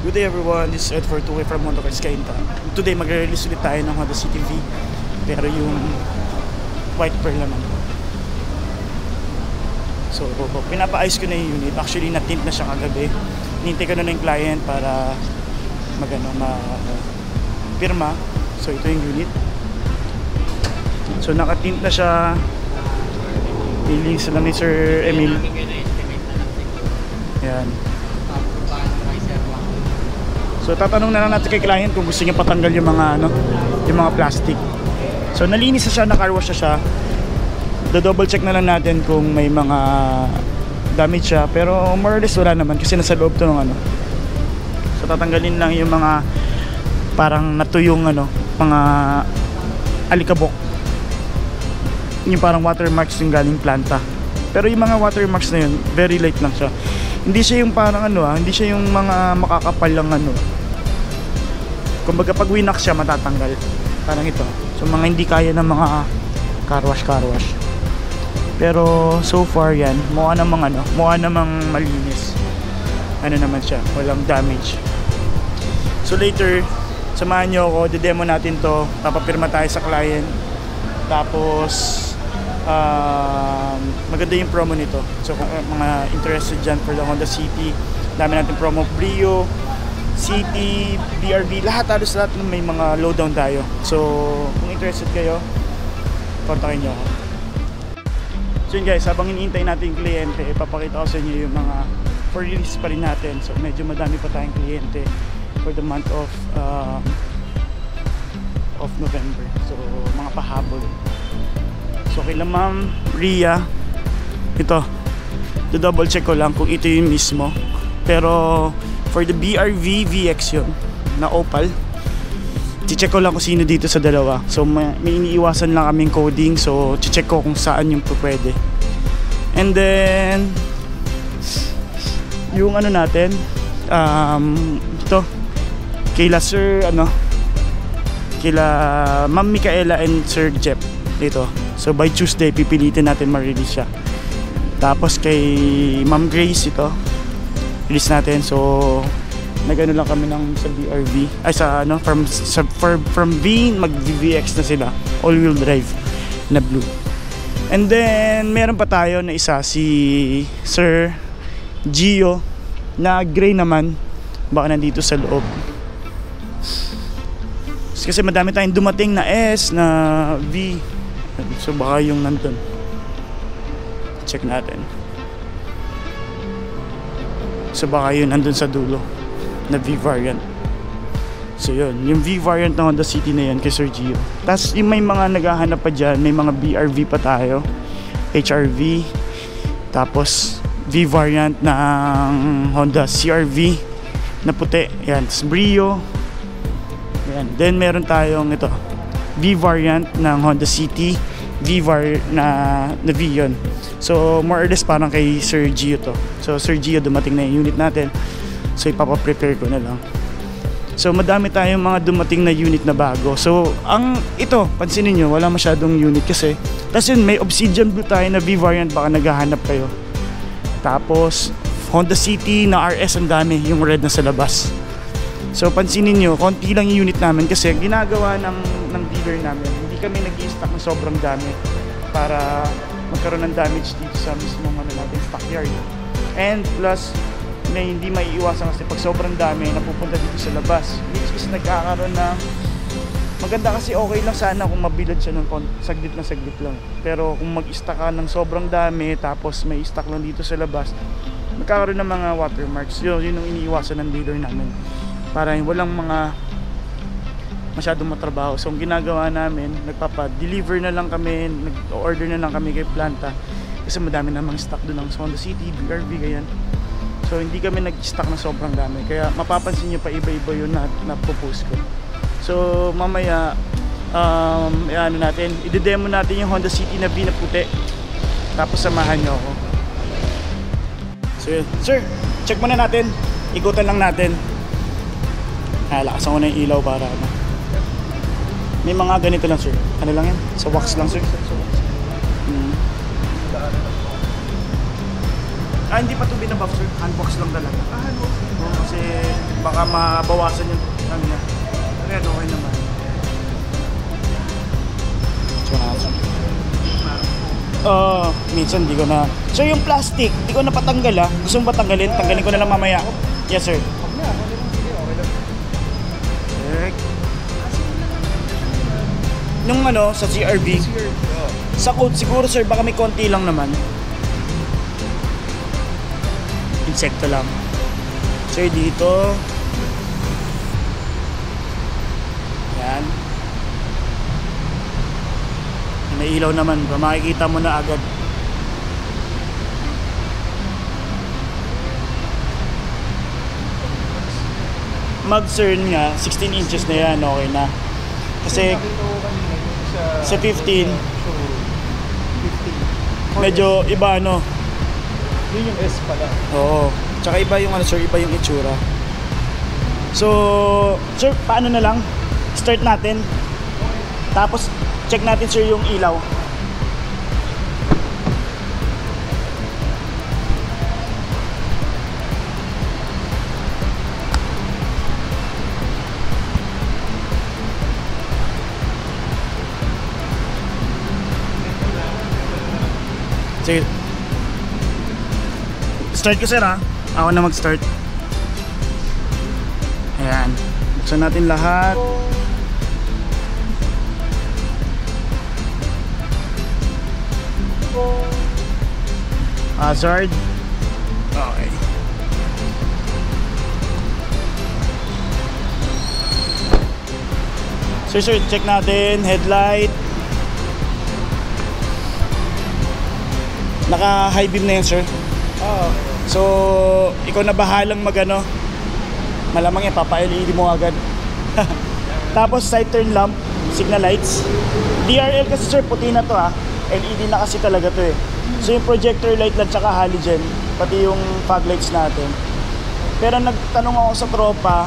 Good day everyone, this is Ed for 2way from Honda Cars Kainta. Today mag-release ulit tayo ng Honda CT-V, pero yung white pearl naman. So pinapaayos ko na yung unit. Actually na-tint na siya kagabi. Nintay ko na yung client para pirma. So ito yung unit. So naka-tint na siya. Links lang ni Sir Emil. Yan. So tatanong na lang natin kay client kung gusto niya patanggal yung mga yung mga plastic. So nalinis na siya, na-car wash na siya. Do-double check na lang natin kung may mga damage siya, pero more or less wala naman kasi nasa loob to ng So tatanggalin lang yung mga parang natuyong mga alikabok. Yung parang watermarks yung galing planta. Pero yung mga watermarks na yun, very light lang siya. Hindi siya yung parang hindi siya yung mga makakapal lang kumbaga pag winax siya matatanggal. Parang ito. So mga hindi kaya ng mga car wash. Pero so far yan, mukha namang malinis. Naman siya, walang damage. So later, samahan nyo ako, demo natin to, papapirma tayo sa client. Tapos maganda yung promo nito. So kung mga interested dyan for the Honda City, dami natin promo, Brio, City, BRV, halos lahat may mga lowdown tayo. So kung interested kayo, kontakin nyo ako. So yun guys, habang iniintay natin yung kliyente, ipapakita ko sa inyo yung mga for release pa rin natin. So medyo madami pa tayong kliyente for the month of November. So mga pahabol. So kila Ma'am Ria, ito, double check ko lang kung ito yung mismo. Pero for the BRV VX yun, na Opal, check ko lang kung sino dito sa dalawa. So may iniiwasan lang kaming coding, so check ko kung saan yung pwede. And then yung natin, ito, kila Sir kila Ma'am Micaela and Sir Jeff dito. So by Tuesday pipilitin natin ma-release siya. Tapos kay Ma'am Grace ito, release natin. So nagano lang kami ng sa BRV ay from V mag-VX na sila, all wheel drive na blue. And then meron pa tayo na isa, si Sir Gio na gray naman, baka nandito sa loob. Kasi madami tayong dumating na S, na V. So baka yung nandun. Check natin. So baka yun nandun sa dulo na V variant. So yun, yung V variant ng Honda City na yan kay Sir Gio. Tapos yung may mga naghahanap pa dyan, may mga BRV pa tayo, HRV, tapos V variant ng Honda CRV na puti. Yan, tapos Brio. Yan. Then meron tayong ito, V variant ng Honda City, na V yun. So more or less parang kay Sir Gio to. So Sir Gio, dumating na yung unit natin. So ipapaprepare ko na lang. So madami tayong mga dumating na unit na bago. So ito, pansinin nyo, wala masyadong unit kasi. Tapos yun, may Obsidian Blue tayo na V variant, baka naghahanap kayo. Tapos Honda City na RS, ang dami, yung red na sa labas. So pansinin nyo, konti lang yung unit namin kasi ginagawa ng dealer namin. Hindi kami nag-i-stock ng sobrang dami para magkaroon ng damage dito sa mismong natin stockyard. And plus, na hindi maiiwasan kasi pag sobrang dami napupunta dito sa labas, which is nagkakaroon na maganda kasi okay lang sana kung mabilad siya ng saglit lang. Pero kung mag-stock ka ng sobrang dami tapos may stock lang dito sa labas, magkakaroon ng mga watermarks. Yun ang iniiwasan ng dealer namin para walang mga masyadong matrabaho. So ang ginagawa namin, nagpapa-deliver na lang kami, nag-order na lang kami kay planta kasi madami namang stock doon ng Honda City, BRV, ganyan. So hindi kami nag-stock na sobrang dami, kaya mapapansin nyo pa iba-iba yun na post ko. So mamaya i-demo natin yung Honda City na V na puti, tapos samahan nyo ako. So yun, sir, check muna natin, ikutan lang natin. Lakasan ko na yung ilaw para may mga ganito lang sir, ano lang yan, sa wax lang sir. Hindi pa ito binabuff sir, handbox lang talaga. Handbox? Kasi baka mabawasan yung ano niya. Pero okay naman. Minsan di ko na. Sir, yung plastic, di ko na patanggal Gusto mo patanggalin? Tanggalin ko na lang mamaya. Yes sir. Check. Nung ano, sa CRV. Sa code siguro sir, baka may konti lang naman. Insekto lang. Sir, dito. Yan. Nailaw naman, makikita mo na agad. Mag-cern nga, 16 inches na yan, okay na. Kasi sa 15 medyo iba ano. Yun yung S pala. Oo. Tsaka iba yung ano sir, iba yung itsura. So, sir, paano na lang? Start natin. Tapos check natin sir yung ilaw. Sige. Start ko sir Ako na mag-start. Ayan. Buksan natin lahat. Hazard. Okay. Sir, check natin. Headlight. Naka high beam na yan sir. So, ikaw na bahalang magano. Malamang yan, papa-LED mo agad. Tapos side turn lamp, signal lights. DRL kasi sir, puti na to LED na kasi talaga to So yung projector light lang tsaka halogen, pati yung fog lights natin. Pero nagtanong ako sa tropa,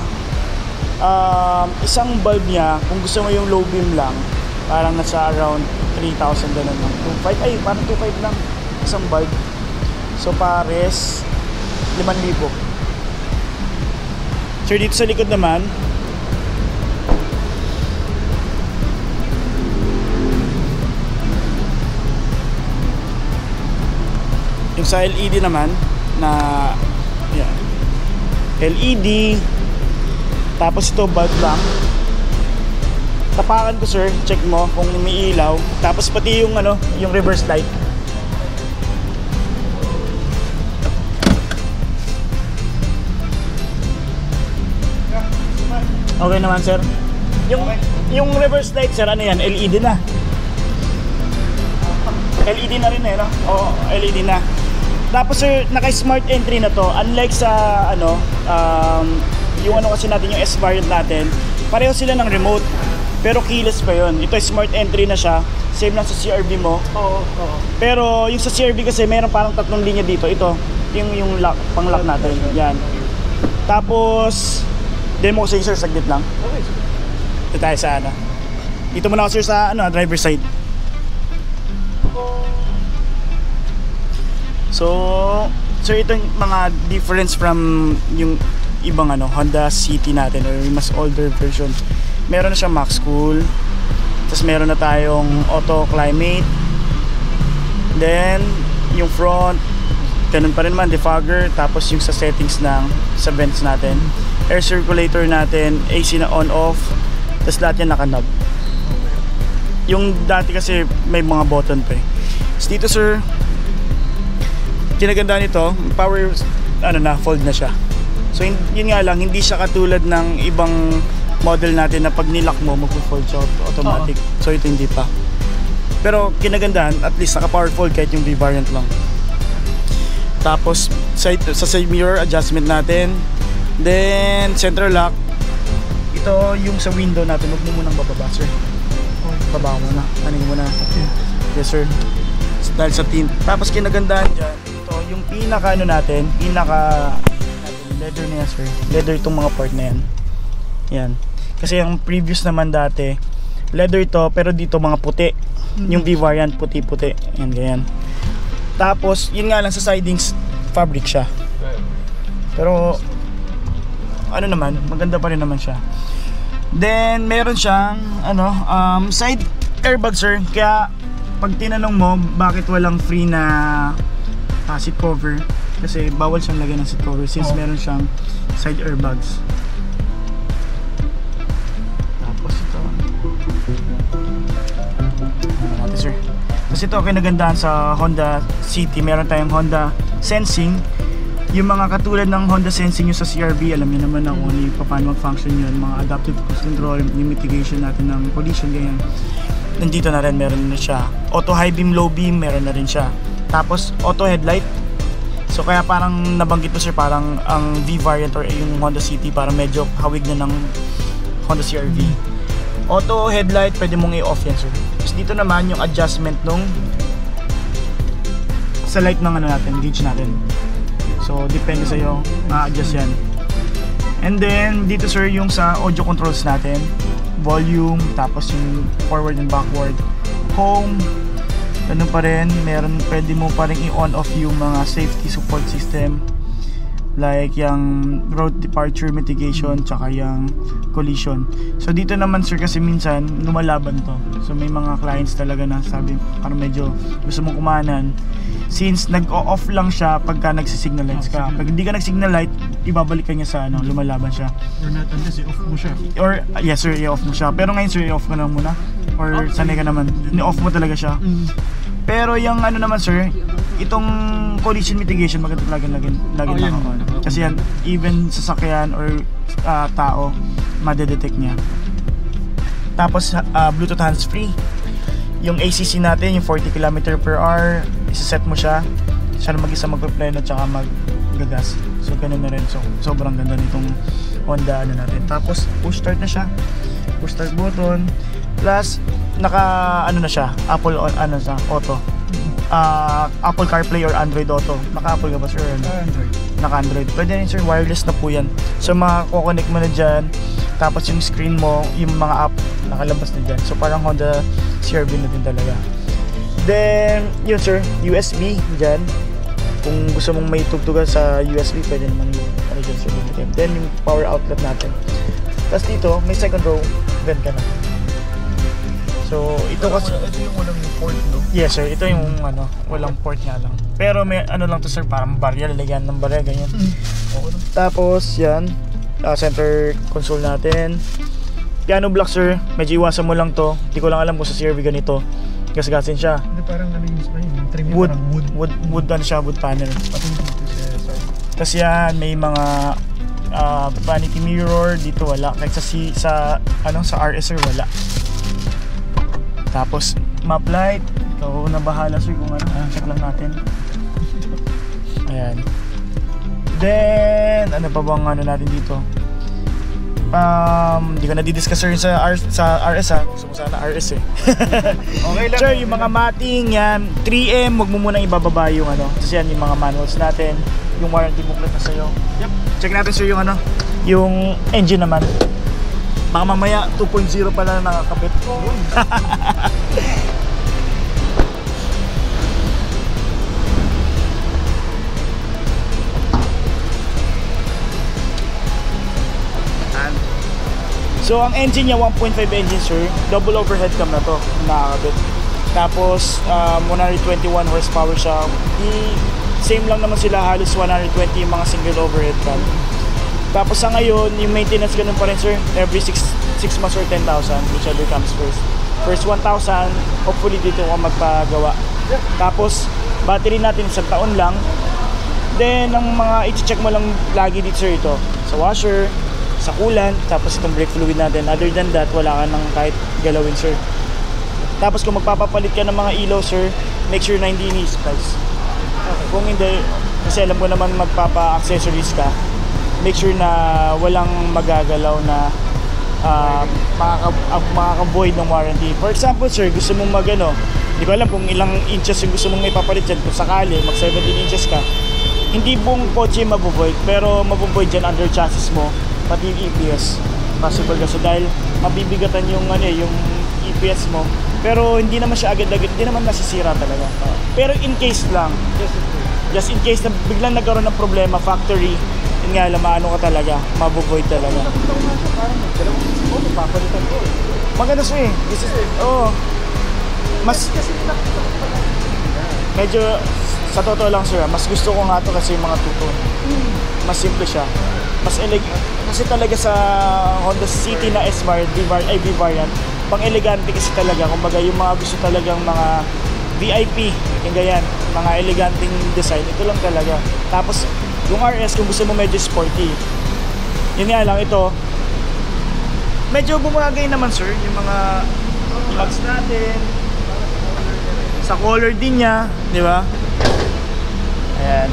isang bulb niya, kung gusto mo yung low beam lang, parang nasa around 3,000 ganun lang. 2,500, parang 2,500 lang isang bulb. So pares 5,000. Sir, dito sa likod naman, yung sa LED naman na yan. LED, tapos ito bulb lang. Tapakan ko sir, check mo kung may ilaw. Tapos pati yung ano, yung reverse light. Okay naman sir. Yung reverse light sir, ano yan? LED na. LED na rin no? Oo, LED na. Tapos sir, naka-smart entry na to. Unlike sa ano, yung ano kasi natin, yung S variant natin, pareho sila ng remote. Pero keyless pa yun. Ito smart entry na siya. Same lang sa CRV mo. Oo. Pero yung sa CRV kasi meron parang 3 linya dito. Ito, yung lock, pang-lock natin. Yan. Tapos demo ko sir, saglit lang. Okay. Ito tayo sa ano. Dito muna ako sir sa ano, driver side. So, sir, ito yung mga difference from yung ibang ano, Honda City natin or yung mas older version. Meron na siyang max cool. Tapos meron na tayong auto climate. Then, yung front, ganun pa rin man, defogger. Tapos yung sa settings ng sa vents natin, air circulator natin, AC na on off. Tapos lahat yan naka-knob. Yung dati kasi may mga button pa Tapos dito sir, kinaganda nito, power ano na, fold na siya. So yun nga lang, hindi siya katulad ng ibang model natin na pag nilock mo, mag-fold siya automatic. So ito hindi pa. Pero kinagandahan, at least naka-power fold kahit yung V-variant lang. Tapos sa side mirror adjustment natin. Then center lock. Ito yung sa window natin, huwag mo munang bababa sir. Baba mo na, tanin mo na. Yes sir. Dahil sa tint. Tapos kinagandahan dyan, ito yung pinaka ano natin, leather na yan sir. Leather itong mga part na yan. Yan. Kasi yung previous naman dati, leather ito pero dito mga puti. Yung V-variant puti-puti. Yan ganyan. Tapos yun nga lang sa sidings, fabric siya. Pero ano naman, maganda pa rin naman siya. Then meron siyang side airbag sir. Kaya pag tinanong mo bakit walang free na seat cover, kasi bawal siyang lagyan ng seat cover since meron siyang side airbags. Tapos ito natin sir. Tapos ito kinagandahan sa Honda City, meron tayong Honda Sensing. Yung mga katulad ng Honda Sensing yung sa CRV, alam niyo naman na kung ano yung paano mag-function yun, mga adaptive cruise control, yung mitigation natin ng collision, ganyan. Nandito na rin, meron na siya. Auto high beam, low beam, meron na rin siya. Tapos auto headlight. So kaya parang nabanggit mo sir, parang ang V variant or yung Honda City parang medyo hawig na ng Honda CRV. Auto headlight, pwede mong i-off yan sir. Tapos dito naman yung adjustment nung sa light ng natin, gauge natin. So depende sa iyo, ma-adjust yan. And then dito sir yung sa audio controls natin, volume, tapos yung forward and backward, home, ganun pa rin, pwede mo pa rin i-on off yung mga safety support system like yung road departure mitigation tsaka yung collision. So dito naman sir kasi minsan lumalaban to, so may mga clients talaga na sabi parang medyo gusto mong kumanan since nag-off lang siya pagka nagsisignal lights ka. Pag hindi ka nag-signal light, ibabalik ka niya sa lumalaban siya. Or not unless i-off mo siya. Or yes sir, i-off mo siya. Pero ngayon sir, i-off ka na muna. Or sanay ka naman, ni-off mo talaga siya. Pero yung naman sir, itong collision mitigation maganda lagi naka-on. Kasi yan, even sasakyan or tao, madedetect niya. Tapos Bluetooth hands-free. Yung ACC natin, yung 40 km/h, isa-set mo siya na mag-isa magpe-pleno tsaka mag-gagas. So ganun na rin. So sobrang ganda nitong Honda natin. Tapos push start na siya. Push start button. Plus naka na siya, Apple Auto. Apple CarPlay or Android Auto. Naka-Apple ka ba sir? Android. Naka-Android. Pwede rin sir, wireless na po yan. So makakokonek mo na dyan. Tapos yung screen mo, yung mga app nakalabas na dyan. So parang Honda CR-V na din talaga. Then yun sir, USB dyan. Kung gusto mong may tugtugan sa USB, pwede naman yung dyan sir. Then yung power outlet natin. Tapos dito, may second row, vent ka na. So ito kasi ito yung walang port, no? yes sir, ito yung walang port nga lang. Pero may lang to sir, parang barya, lalagyan ng barya, ganyan. Tapos yan, center console natin. Piano block sir, medyo iwasan mo lang to. Hindi ko lang alam kung sa CR-V ganito. Gasgasin siya. Hindi, parang yung trim Wood, parang wood siya, wood panel. Tapos yan, may mga vanity mirror dito wala. Kahit sa RS sir wala. Tapos map light, ikaw na bahala sir kung check lang natin. Ayan. Then ano pa bang natin dito? Hindi ko na di-discuss sir sa RS ha. Gusto mo sana RS eh. Okay lang. Sir, yung mga mating yan, 3M, wag mo munang ibababa yung kasi yan yung mga manuals natin, yung warranty booklet na sa'yo. Yep. Check natin sir yung yung engine naman. Baka mamaya 2.0 pala na nakakapit. So ang engine niya 1.5 engine sir, double overhead cam na to, nakakabit. Tapos 121 horsepower siya. Same lang naman sila, halos 120 yung mga single overhead cam. Tapos sa ngayon, yung maintenance ganun pa rin sir, every 6 months or 10,000, whichever comes first. First 1,000, hopefully dito ka magpagawa. Tapos battery natin isang taon lang. Then ang mga i-check mo lang lagi dito sir, ito sa washer, sa coolant, tapos itong brake fluid natin. Other than that, wala ka nang kahit galawin sir. Tapos kung magpapapalit ka ng mga ilaw sir, make sure na hindi ni-splice. Kung hindi, kasi alam ko naman magpapa-accessories ka, make sure na walang magagalaw na makaka-void ng warranty. For example sir, gusto mong hindi ko alam kung ilang inches yung gusto mong may papalit dyan. Kung sakali, mag 17 inches ka, hindi buong kotse mabuvoid, pero mabuvoid dyan under chassis mo, pati yung EPS. Possible kasi dahil mabibigatan yung yung EPS mo. Pero hindi naman siya agad-agad, hindi naman nasisira talaga. Pero in case lang, Just in case na biglang nagkaroon ng problema, factory, yun nga lang, maano ka talaga, mabuvoid talaga. Papalitan ko. Maganda siya eh. This is it. Oo. Mas, medyo, sa totoo lang sir, mas gusto ko nga to kasi yung mga two-tone. Mas simple siya. Mas kasi talaga sa Honda City na S-Variant, V-Variant, pang elegante kasi talaga. Kumbaga yung mga gusto talagang mga VIP, yung ganyan, mga eleganteng design, ito lang talaga. Tapos, yung RS, kung gusto mo medyo sporty. Yun nga lang, ito, medyo bumagay naman sir, yung mga bags natin. Sa color din niya, di ba? Ayan.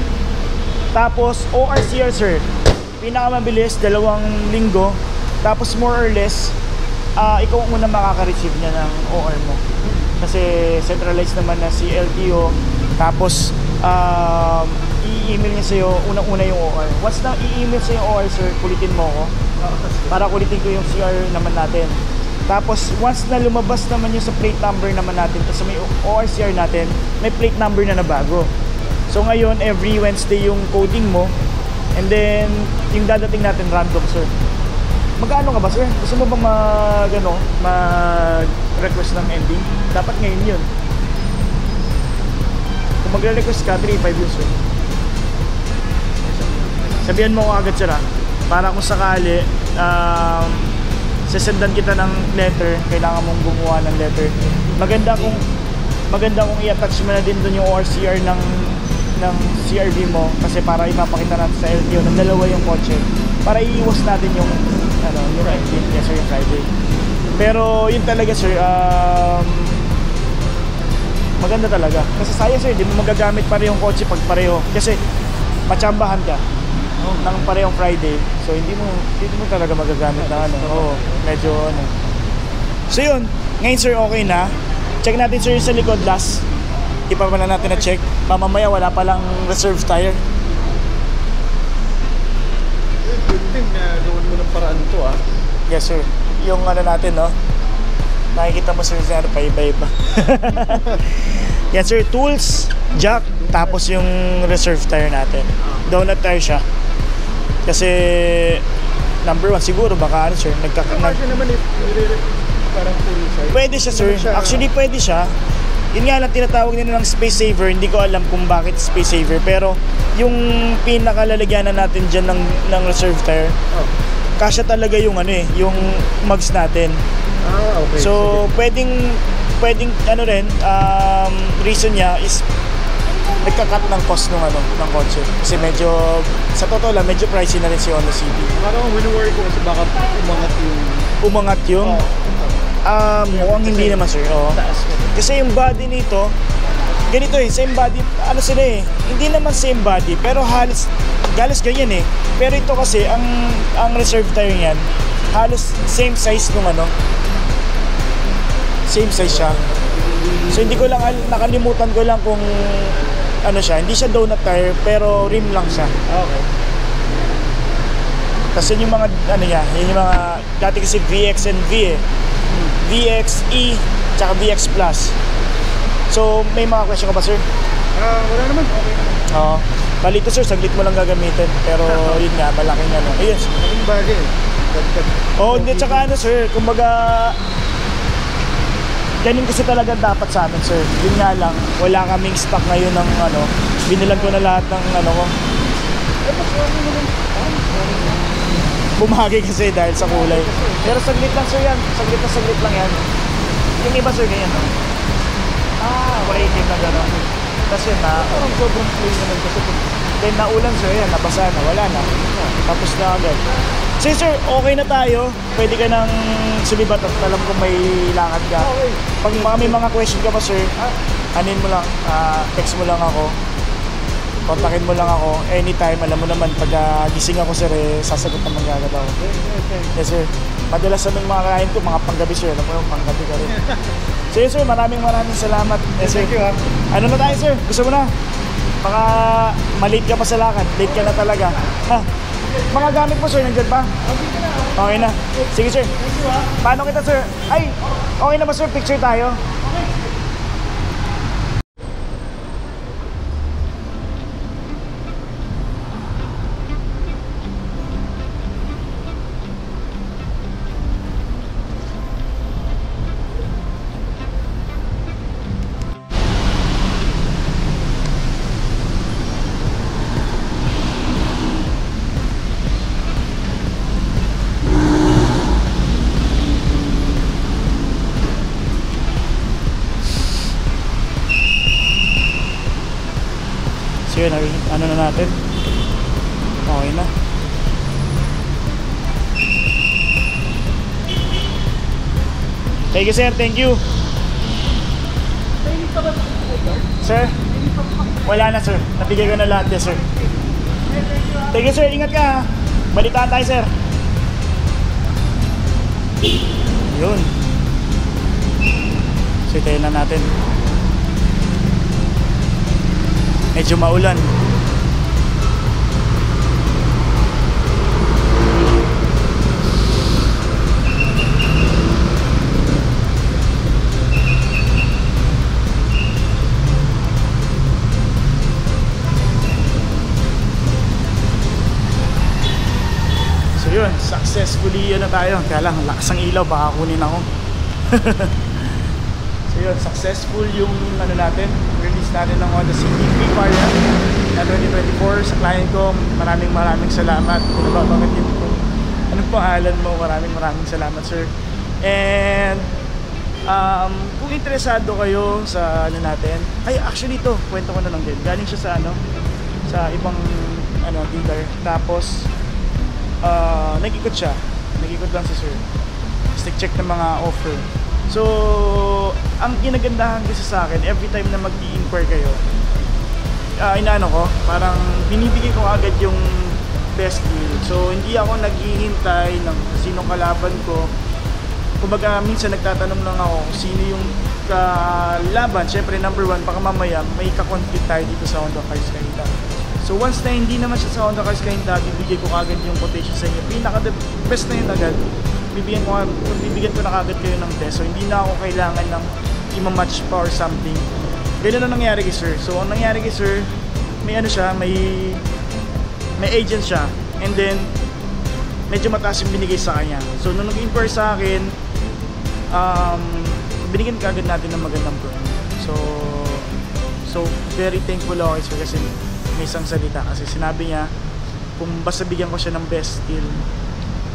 Tapos, ORCR sir, pinakamabilis, 2 linggo. Tapos, more or less, ikaw ang unang makaka-receive niya ng OR mo. Kasi centralized naman na si LTO. Tapos, i-email niya sa'yo, unang-una yung OR. Once na i-email sa'yo yung OR sir, kulitin mo ako. Para kulitin ko yung CR naman natin. Tapos, once na lumabas naman yung sa plate number naman natin, tapos may ORCR natin, may plate number na bago. So ngayon, every Wednesday yung coding mo, and then yung dadating natin random sir. Magkano ka ba sir? Gusto mo bang mag-request ng ending? Dapat ngayon yun. Kung magre-request ka, 3-5 yun sir. Sabihan mo ko agad sir ha. Para kung sakali, sesendan kita ng letter, kailangan mong gumawa ng letter. Maganda kung i-attach mo na din doon yung ORCR ng CRV mo kasi para ipapakita natin sa LTO ng dalawa yung kotse para iiwas natin yung engine, yes sir, yung Friday. Pero yun talaga sir, maganda talaga kasi sayang sir, di mo magagamit pareho yung kotse pag pareho kasi matsambahan ka ng parehong Friday, so hindi mo talaga magagamit na medyo so yun, ngayon sir okay na, check natin sir sa likod last, di pa pala natin na check, mamamaya wala palang reserve tire. Good thing na gawin mo ng paraan to Yes sir, yung natin nakikita mo sir sa pa iba-iba. Yan sir, tools, jack, tapos yung reserve tire natin, donut tire siya. Kasi number 1 siguro baka sir naman parang full size. Pwede siya sir, actually pwede siya. Yun nga lang tinatawag nila ng space saver, hindi ko alam kung bakit space saver, pero yung pinakalalagyanan natin dyan ng reserve tire, kasya talaga yung yung mugs natin. Okay. So pwedeng rin, reason niya is nagka-cut ng cost ng kotse. Kasi medyo, sa totoo lang, medyo pricey na rin si Honda City. Parang wini-worry ko kasi baka umangat yung? Mukhang hindi naman sir. Kasi yung body nito, ganito same body, sila hindi naman same body, pero halos ganyan Pero ito kasi, ang reserve tire niyan, halos same size nung same size siya. So hindi ko lang, nakalimutan ko lang kung siya, hindi siya donut tire pero rim lang siya. Okay. Kasi yung mga yun yung mga dati kasi VX and V VX E tsaka VX Plus. So may mga question ka ba sir? Wala naman. Okay naman. Oo. Bali ito sir, saglit mo lang gagamitin pero yun nga, malaking Ayun. Malaking bagay. Hindi tsaka sir, kumbaga ganun kasi talaga dapat sa amin sir. Yun nga lang, wala kaming stock ngayon ng binilan ko na lahat ng ko. Bumagay kasi dahil sa kulay. Pero saglit lang sir yan, saglit lang yan. Yung iba sir ganyan waiting na gano'n. Kasi parang sobrang clean naman kasi then naulan sir yan, nabasa na, wala na. Tapos na agad. So sir, okay na tayo. Pwede ka nang sulibat at alam ko may lakad ka. Okay. Pag may mga question ka pa sir, anin mo lang, text mo lang ako. Kontakin mo lang ako anytime. Alam mo naman, pag gising ako sir, sasagot naman agad ako. Yes sir. Madalas sa mga kain ko, mga panggabi sir. Alam mo yung panggabi ka rin. So yes sir, maraming salamat. Yes sir. Thank you Ano na tayo sir? Gusto mo na? Baka malate ka pa sa lakad. Late ka na talaga. Mga gamit mo sir, nandiyan pa? Okay na. Sige sir. Paano kita sir? Ay, okay na ba sir? Picture tayo? natin. Okay na. Thank you, sir. Thank you. Sir? Wala na, sir. Nabigay ko na lahat yan, sir. Thank you, sir. Ingat ka, ha. Balitaan tayo, sir. Yun. So, itayin na natin. Medyo maulan. So yun, successfully ano tayo. Kaya lang, lakas ang ilaw, baka kunin ako. So yun, successful yung ano natin, release natin ng Honda City variant na 2024 sa client ko. Maraming salamat. Kung nababanggit ko anong pangalan mo, maraming salamat, sir. And kung interesado kayo sa ano natin, ay actually ito, kwento ko na lang din. Galing siya sa ano, sa ibang ano dealer. Tapos nag-ikot lang si sir. Just check ng mga offer. So, ang ginagandahan kasi sa akin, every time na mag-i-inquire kayo, inaano ko, parang binibigay ko agad yung best deal. So, hindi ako naghihintay ng sinong kalaban ko. Kumbaga, minsan nagtatanong lang ako kung sino yung kalaban. Siyempre, number one, baka mamaya may kakonflict tayo dito sa Honda Cars Kainta. So, once na hindi naman siya sa Honda Cars Kainta, bibigay ko agad yung quotation sa inyo. Pinaka-the best na yun agad. Bibigyan ko na agad kayo ng test. So, hindi na ako kailangan ng i-match pa or something. Ganun na nangyari kay sir. So, ang nangyari kay sir, may ano siya, may agent siya. And then, medyo mataas yung binigay sa kanya. So, nung nag-inquire sa akin, binigyan ka agad natin ng magandang promo. So, very thankful ako kay sir kasi may isang salita. Kasi sinabi niya, kung basta bigyan ko siya ng best deal,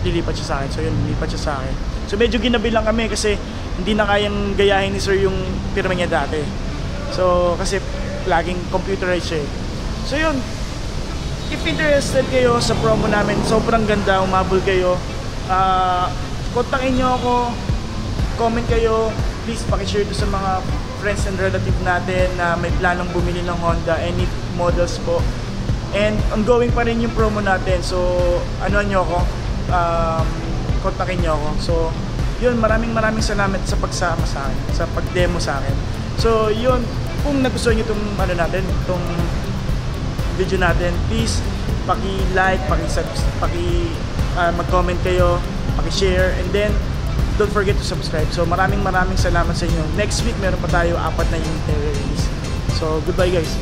lilipat siya sa akin. So yun, lilipat siya sa akin. So medyo ginabi lang kami kasi hindi na kayang gayahin ni sir yung pirma niya dati. So kasi laging computerized siya. So yun, if interested kayo sa promo namin, sobrang ganda, umabol kayo, kontakin nyo ako, comment kayo, please pakishare to sa mga friends and relative natin na may planong bumili ng Honda, any models po. And ongoing pa rin yung promo natin. So ano nyo ako, kontakin nyo ako. So yun, maraming salamat sa pagsama sa akin, sa pag-demo sa akin. So yun, kung nagustuhan nyo itong ano natin, itong video natin, please paki-like, mag-comment kayo, paki-share, and then don't forget to subscribe. So maraming salamat sa inyo. Next week meron pa tayo 4 na yung release. So goodbye guys.